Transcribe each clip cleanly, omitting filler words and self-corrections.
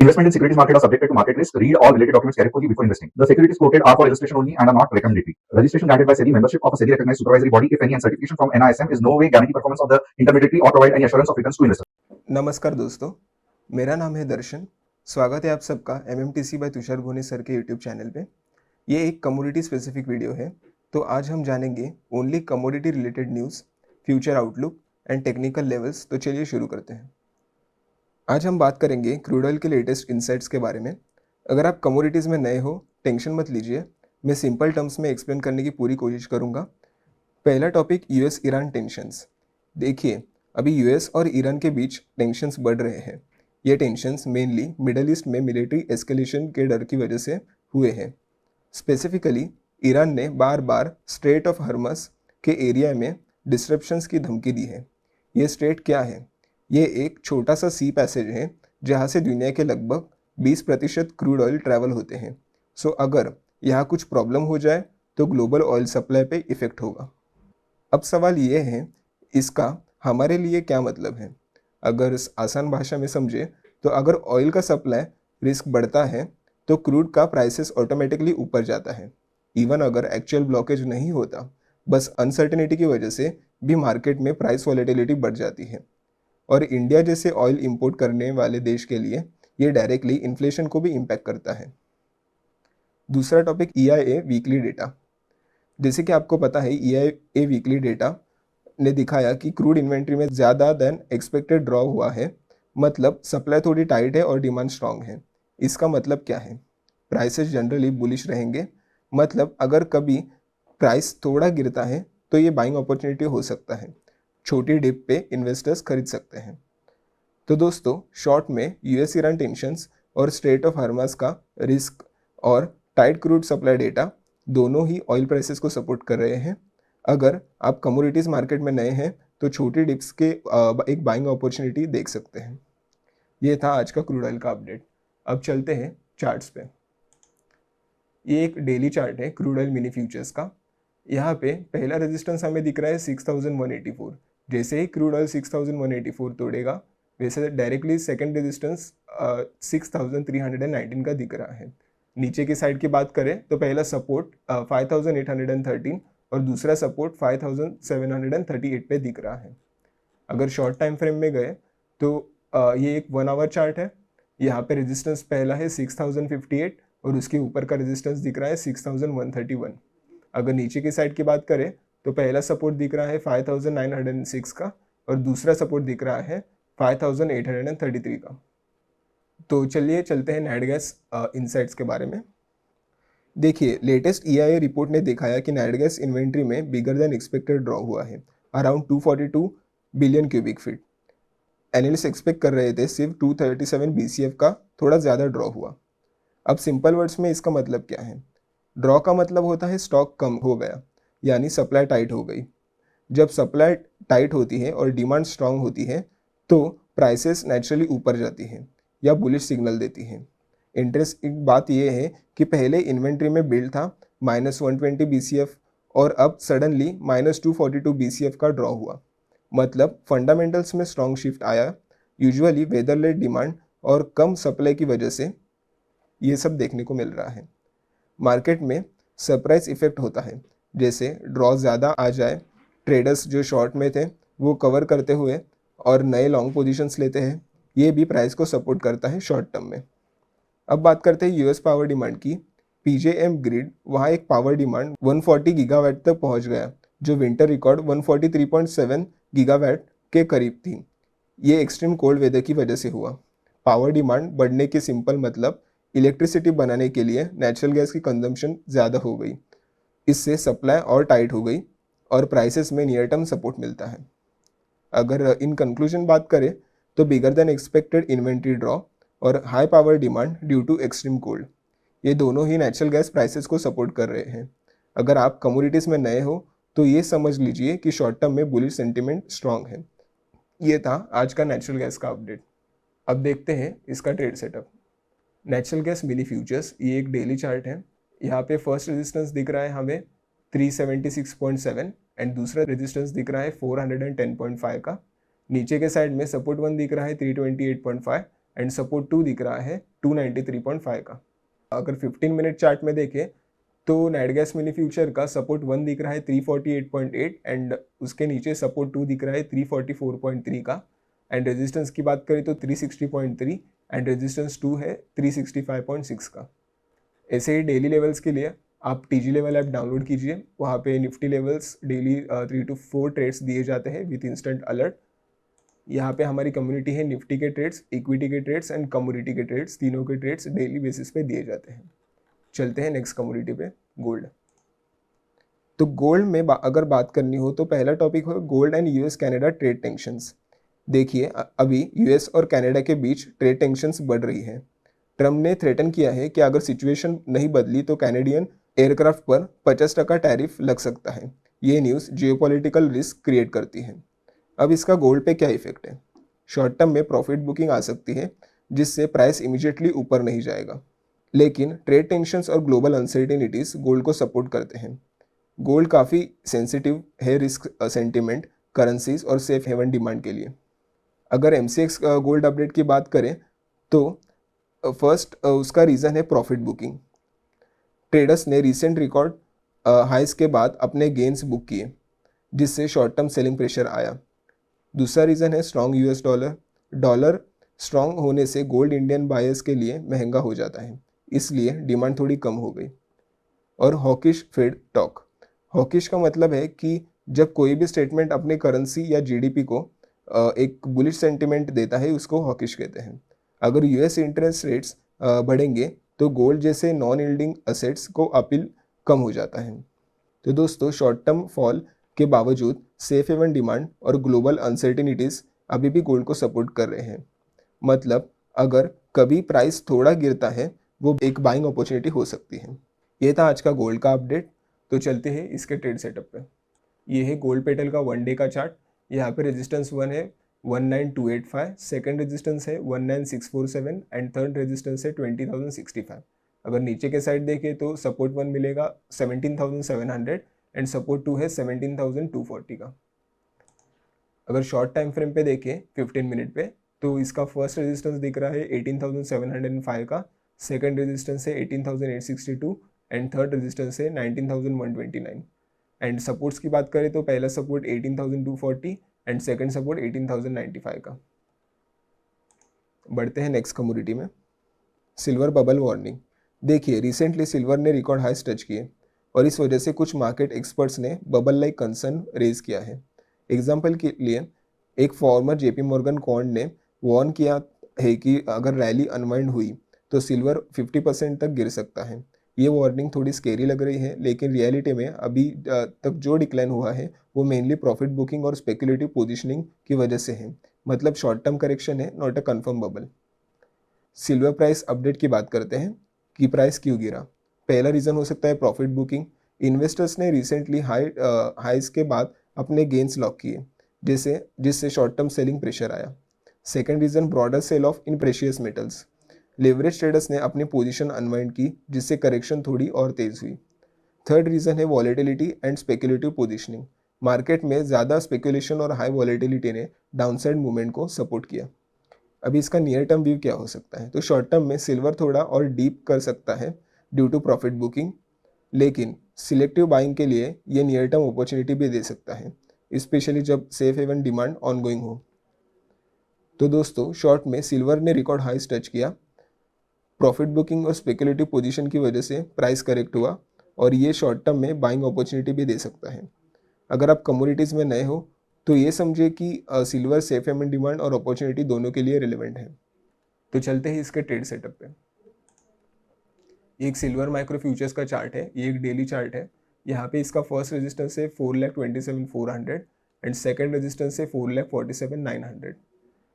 Investment in securities market are subjected to market risk. Read all related documents carefully before investing. The securities quoted are for illustration only and are not recommendatory. Registration granted by SEBI, membership of a SEBI recognized supervisory body, if any, and certification from NISM is no way guarantee performance of the intermediary or provide any assurance of returns to investor. नमस्कार दोस्तों, मेरा नाम है दर्शन। स्वागत है आप सबका MMTC bye Tushar घोने sir के यूट्यूब चैनल पे। ये एक कमोडिटी स्पेसिफिक वीडियो है, तो आज हम जानेंगे only commodity related news, future outlook and technical levels. तो चलिए शुरू करते हैं। आज हम बात करेंगे क्रूड ऑयल के लेटेस्ट इंसाइट्स के बारे में। अगर आप कमोडिटीज़ में नए हो, टेंशन मत लीजिए, मैं सिंपल टर्म्स में एक्सप्लेन करने की पूरी कोशिश करूँगा। पहला टॉपिक US ईरान टेंशंस। देखिए, अभी US और ईरान के बीच टेंशंस बढ़ रहे हैं। ये टेंशंस मेनली मिडल ईस्ट में मिलिट्री एस्केलेशन के डर की वजह से हुए हैं। स्पेसिफिकली ईरान ने बार बार स्ट्रेट ऑफ हर्मस के एरिया में डिस्ट्रप्शंस की धमकी दी है। ये स्ट्रेट क्या है? ये एक छोटा सा सी पैसेज है जहाँ से दुनिया के लगभग 20% क्रूड ऑयल ट्रैवल होते हैं। सो अगर यहाँ कुछ प्रॉब्लम हो जाए तो ग्लोबल ऑयल सप्लाई पे इफ़ेक्ट होगा। अब सवाल ये है, इसका हमारे लिए क्या मतलब है? अगर आसान भाषा में समझे तो अगर ऑयल का सप्लाई रिस्क बढ़ता है तो क्रूड का प्राइसेस ऑटोमेटिकली ऊपर जाता है। इवन अगर एक्चुअल ब्लॉकेज नहीं होता, बस अनसर्टेनिटी की वजह से भी मार्केट में प्राइस वॉलेटिलिटी बढ़ जाती है। और इंडिया जैसे ऑयल इंपोर्ट करने वाले देश के लिए ये डायरेक्टली इन्फ्लेशन को भी इम्पैक्ट करता है। दूसरा टॉपिक EIA वीकली डेटा। जैसे कि आपको पता है, EIA वीकली डेटा ने दिखाया कि क्रूड इन्वेंट्री में ज़्यादा देन एक्सपेक्टेड ड्रॉ हुआ है। मतलब सप्लाई थोड़ी टाइट है और डिमांड स्ट्रांग है। इसका मतलब क्या है? प्राइसेस जनरली बुलिश रहेंगे। मतलब अगर कभी प्राइस थोड़ा गिरता है तो ये बाइंग अपॉर्चुनिटी हो सकता है। छोटी डिप पे इन्वेस्टर्स खरीद सकते हैं। तो दोस्तों, शॉर्ट में US ईरान टेंशंस और स्ट्रेट ऑफ हॉर्मस का रिस्क और टाइट क्रूड सप्लाई डेटा दोनों ही ऑयल प्राइसेस को सपोर्ट कर रहे हैं। अगर आप कमोडिटीज़ मार्केट में नए हैं तो छोटी डिप्स के एक बाइंग अपॉर्चुनिटी देख सकते हैं। ये था आज का क्रूड ऑयल का अपडेट। अब चलते हैं चार्ट्स पे। ये एक डेली चार्ट है क्रूड ऑयल मिनी फ्यूचर्स का। यहाँ पे पहला रेजिस्टेंस हमें दिख रहा है 6184। जैसे ही क्रूड ऑयल 6184 तोड़ेगा, वैसे डायरेक्टली सेकंड रेजिस्टेंस 6319 का दिख रहा है। नीचे की साइड की बात करें तो पहला सपोर्ट 5813 और दूसरा सपोर्ट 5738 पे दिख रहा है। अगर शॉर्ट टाइम फ्रेम में गए तो ये एक 1 आवर चार्ट है। यहाँ पे रेजिस्टेंस पहला है 6058 और उसके ऊपर का रेजिस्टेंस दिख रहा है 6131। अगर नीचे की साइड की बात करें तो पहला सपोर्ट दिख रहा है 5906 का और दूसरा सपोर्ट दिख रहा है 5833 का। तो चलिए चलते हैं नैट गैस इनसाइट्स के बारे में। देखिए, लेटेस्ट EIA रिपोर्ट ने दिखाया कि नैट गैस इन्वेंट्री में बिगर देन एक्सपेक्टेड ड्रॉ हुआ है, around 242 billion cubic feet. Analyst expect कर रहे थे सिर्फ 237 BCF का थोड़ा ज़्यादा ड्रॉ हुआ। अब सिंपल वर्ड्स में इसका मतलब क्या है? ड्रॉ का मतलब होता है स्टॉक कम हो गया, यानी सप्लाई टाइट हो गई। जब सप्लाई टाइट होती है और डिमांड स्ट्रांग होती है तो प्राइसेस नेचुरली ऊपर जाती हैं या बुलिश सिग्नल देती हैं। इंटरेस्टिंग बात यह है कि पहले इन्वेंट्री में बिल्ड था -120 BCF और अब सडनली -242 BCF का ड्रॉ हुआ। मतलब फंडामेंटल्स में स्ट्रॉन्ग शिफ्ट आया। यूजुअली वेदर लेड डिमांड और कम सप्लाई की वजह से ये सब देखने को मिल रहा है। मार्केट में सरप्राइज इफेक्ट होता है, जैसे ड्रॉ ज़्यादा आ जाए, ट्रेडर्स जो शॉर्ट में थे वो कवर करते हुए और नए लॉन्ग पोजीशंस लेते हैं। ये भी प्राइस को सपोर्ट करता है शॉर्ट टर्म में। अब बात करते हैं US पावर डिमांड की। PJM ग्रिड, वहाँ एक पावर डिमांड 140 गीगावाट तक पहुँच गया, जो विंटर रिकॉर्ड 143.7 गीगावाट के करीब थी। ये एक्सट्रीम कोल्ड वेदर की वजह से हुआ। पावर डिमांड बढ़ने के सिंपल मतलब इलेक्ट्रिसिटी बनाने के लिए नेचुरल गैस की कंजम्पशन ज़्यादा हो गई। इससे सप्लाई और टाइट हो गई और प्राइसेस में नियर टर्म सपोर्ट मिलता है। अगर इन कंक्लूजन बात करें तो bigger than expected inventory draw और high power demand due to extreme cold, ये दोनों ही नेचुरल गैस प्राइसेस को सपोर्ट कर रहे हैं। अगर आप कमोडिटीज़ में नए हो तो ये समझ लीजिए कि शॉर्ट टर्म में बुलिश सेंटिमेंट स्ट्रांग है। ये था आज का नेचुरल गैस का अपडेट। अब देखते हैं इसका trade setup. Natural gas mini futures, ये एक डेली चार्ट है। यहाँ पे फर्स्ट रेजिस्टेंस दिख रहा है हमें 376.7 एंड दूसरा रेजिस्टेंस दिख रहा है 410.5 का। नीचे के साइड में सपोर्ट 1 दिख रहा है 328.5 एंड सपोर्ट 2 दिख रहा है 293.5 का। अगर 15 मिनट चार्ट में देखें तो नेट गैस मिनी फ्यूचर का सपोर्ट 1 दिख रहा है 348.8 एंड उसके नीचे सपोर्ट 2 दिख रहा है 344.3 का, एंड रेजिस्टेंस की बात करें तो 360.3 एंड रेजिस्टेंस 2 है 365.6 का। ऐसे ही डेली लेवल्स के लिए आप टीजी लेवल ऐप डाउनलोड कीजिए, वहाँ पे Nifty levels daily 3 to 4 trades दिए जाते हैं विथ इंस्टेंट अलर्ट। यहाँ पे हमारी कम्युनिटी है, निफ्टी के ट्रेड्स, इक्विटी के ट्रेड्स एंड कमोडिटी के ट्रेड्स, तीनों के ट्रेड्स डेली बेसिस पे दिए जाते हैं। चलते हैं नेक्स्ट कमोडिटी पे, गोल्ड। तो गोल्ड में अगर बात करनी हो तो पहला टॉपिक हो gold and US Canada trade tensions. देखिए अभी यूएस और कनाडा के बीच ट्रेड टेंशंस बढ़ रही है। ट्रम्प ने थ्रेटन किया है कि अगर सिचुएशन नहीं बदली तो कैनेडियन एयरक्राफ्ट पर 50% टैरिफ लग सकता है। ये न्यूज़ जियोपॉलिटिकल रिस्क क्रिएट करती है। अब इसका गोल्ड पे क्या इफेक्ट है? शॉर्ट टर्म में प्रॉफिट बुकिंग आ सकती है जिससे प्राइस इमीडिएटली ऊपर नहीं जाएगा, लेकिन ट्रेड टेंशंस और ग्लोबल अनसर्टेनिटीज गोल्ड को सपोर्ट करते हैं। गोल्ड काफ़ी सेंसिटिव है रिस्क सेंटिमेंट, करेंसीज और सेफ हेवन डिमांड के लिए। अगर MCX गोल्ड अपडेट की बात करें तो फर्स्ट उसका रीज़न है प्रॉफिट बुकिंग। ट्रेडर्स ने रिसेंट रिकॉर्ड हाइस के बाद अपने गेन्स बुक किए जिससे शॉर्ट टर्म सेलिंग प्रेशर आया। दूसरा रीज़न है strong US dollar. Dollar strong होने से गोल्ड इंडियन बायर्स के लिए महंगा हो जाता है, इसलिए डिमांड थोड़ी कम हो गई। और हॉकिश फेड टॉक। हॉकिश का मतलब है कि जब कोई भी स्टेटमेंट अपने करेंसी या जीडीपी को एक बुलिश सेंटिमेंट देता है उसको हॉकिश कहते हैं। अगर यूएस इंटरेस्ट रेट्स बढ़ेंगे तो गोल्ड जैसे नॉन यील्डिंग असेट्स को अपील कम हो जाता है। तो दोस्तों शॉर्ट टर्म फॉल के बावजूद सेफ हेवन डिमांड और ग्लोबल अनसर्टेनिटीज़ अभी भी गोल्ड को सपोर्ट कर रहे हैं। मतलब अगर कभी प्राइस थोड़ा गिरता है वो एक बाइंग अपॉर्चुनिटी हो सकती है। ये था आज का गोल्ड का अपडेट। तो चलते हैं इसके ट्रेड सेटअप पे। ये है गोल्ड पेटल का 1 डे का चार्ट। यहाँ पे रेजिस्टेंस 1 है 19285, सेकंड रेजिस्टेंस है 19647 एंड थर्ड रेजिस्टेंस है 20065। अगर नीचे के साइड देखें तो सपोर्ट 1 मिलेगा 17700 एंड सपोर्ट 2 है 17240 का। अगर शॉर्ट टाइम फ्रेम पे देखें 15 मिनट पे तो इसका फर्स्ट रेजिस्टेंस दिख रहा है 18705 का, सेकंड रेजिस्टेंस है 18862 एंड थर्ड रेजिस्टेंस है 19129। एंड सपोर्ट्स की बात करें तो पहला सपोर्ट 18240 एंड सेकंड सपोर्ट 18095 का। बढ़ते हैं नेक्स्ट कमोडिटी में, सिल्वर बबल वार्निंग। देखिए रिसेंटली सिल्वर ने रिकॉर्ड हाइस टच किए और इस वजह से कुछ मार्केट एक्सपर्ट्स ने बबल लाइक कंसर्न रेज किया है। एग्जाम्पल के लिए एक फॉर्मर JP मॉर्गन कॉर्न ने वार्न किया है कि अगर रैली अनवाइंड हुई तो सिल्वर 50% तक गिर सकता है। ये वार्निंग थोड़ी स्केरी लग रही है, लेकिन रियलिटी में अभी तक जो डिक्लाइन हुआ है वो मेनली प्रॉफिट बुकिंग और स्पेकुलेटिव पोजीशनिंग की वजह से है। मतलब शॉर्ट टर्म करेक्शन है, not a confirm bubble. Silver price update की बात करते हैं कि प्राइस क्यों गिरा। पहला रीज़न हो सकता है प्रॉफिट बुकिंग। इन्वेस्टर्स ने रिसेंटली हाइस के बाद अपने गेन्स लॉक किए जिससे शॉर्ट टर्म सेलिंग प्रेशर आया। Second reason broader sell off in precious metals. Leverage traders ने अपनी पोजीशन अनवाइंड की जिससे करेक्शन थोड़ी और तेज हुई। थर्ड रीज़न है volatility and speculative positioning. Market में ज़्यादा स्पेकुलेशन और हाई वॉलेटिलिटी ने डाउनसाइड मूवमेंट को सपोर्ट किया। अभी इसका नियर टर्म व्यू क्या हो सकता है? तो शॉर्ट टर्म में सिल्वर थोड़ा और डीप कर सकता है ड्यू टू प्रॉफिट बुकिंग, लेकिन सिलेक्टिव बाइंग के लिए ये नियर टर्म अपॉर्चुनिटी भी दे सकता है, स्पेशली जब सेफ हेवन डिमांड ऑनगोइंग हो। तो दोस्तों शॉर्ट में सिल्वर ने रिकॉर्ड हाइस टच किया, प्रॉफिट बुकिंग और स्पेकुलेटिव पोजीशन की वजह से प्राइस करेक्ट हुआ और ये शॉर्ट टर्म में बाइंग अपॉर्चुनिटी भी दे सकता है। अगर आप कमोडिटीज़ में नए हो तो ये समझिए कि सिल्वर सेफ हेवन डिमांड और अपॉर्चुनिटी दोनों के लिए रिलेवेंट है। तो चलते हैं इसके ट्रेड सेटअप पे। ये एक सिल्वर माइक्रो फ्यूचर्स का चार्ट है, ये एक डेली चार्ट है। यहाँ पे इसका फर्स्ट रेजिस्टेंस है 4,27,400 एंड सेकंड रेजिस्टेंस है 4,47,900।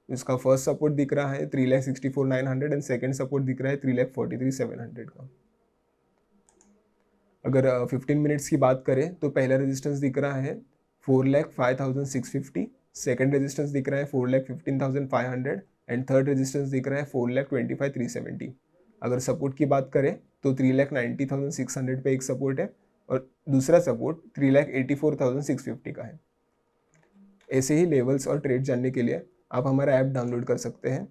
इसका फर्स्ट सपोर्ट दिख रहा है 3,64,900 एंड सेकंड सपोर्ट दिख रहा है 3,43,700 का। अगर 15 मिनट्स की बात करें तो पहला रेजिस्टेंस दिख रहा है 4,05,650, सेकंड रेजिस्टेंस दिख रहा है 4,15,500 एंड थर्ड रेजिस्टेंस दिख रहा है 4,25,370। अगर सपोर्ट की बात करें तो 3,90,600 पे एक सपोर्ट है और दूसरा सपोर्ट 3,84,650 का है। ऐसे ही लेवल्स और ट्रेड जानने के लिए आप हमारा ऐप डाउनलोड कर सकते हैं,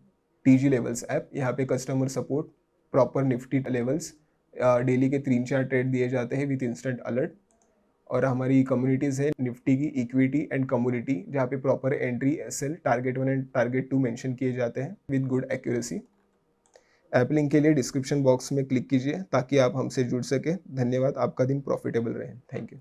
TG लेवल्स ऐप, यहाँ पे customer support, proper Nifty levels, daily के 3-4 ट्रेड दिए जाते हैं विथ इंस्टेंट अलर्ट। और हमारी कम्युनिटीज़ है निफ्टी की इक्विटी एंड कम्युनिटी, जहाँ पे proper entry, SL, target 1 and target 2 mention किए जाते हैं with good accuracy. App link के लिए डिस्क्रिप्शन बॉक्स में क्लिक कीजिए ताकि आप हमसे जुड़ सके। धन्यवाद, आपका दिन प्रॉफिटेबल रहे। Thank you.